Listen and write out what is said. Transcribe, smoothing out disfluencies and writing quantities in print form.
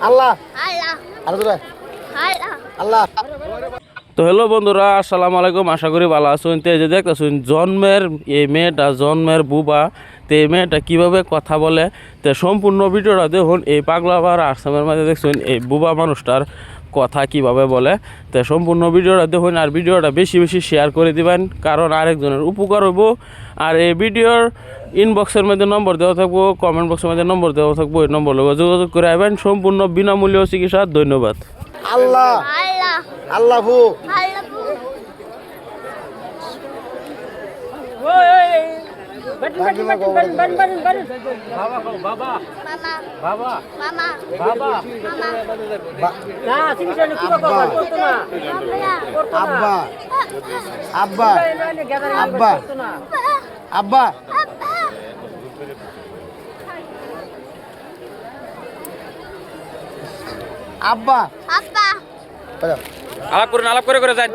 আল্লাহ আল্লাহ। তো হ্যালো বন্ধুরা, আসসালামু আলাইকুম। আশা করি ভালো আছেন। তো এই যে দেখতেছেন জন্মের এই মেয়েটা, জন্মের বুবা। তো এই মেয়েটা কীভাবে কথা বলে, তো সম্পূর্ণ ভিডিওটা দেখুন। এই পাগলা বার আসামের মাঝে দেখছেন এই বুবা মানুষটার কথা কিভাবে বলে। তো সম্পূর্ণ ভিডিওটা দেখুন, আর ভিডিওটা বেশি বেশি শেয়ার করে দিবেন, কারণ আরেকজনের উপকার হইব। আর এই ভিডিওর ইনবক্সের মধ্যে নম্বর দেওয়া থাকবো, কমেন্ট বক্সের মধ্যে নম্বর দেওয়া থাকবো, এই নম্বর লোক যোগাযোগ করে আসবেন। সম্পূর্ণ বিনামূল্য চিকিৎসা। ধন্যবাদ। আল্লাহ আল্লাহ ভু আব্বা আব্বা আব্বা আব্বা আব্বা আলাপ করে যান।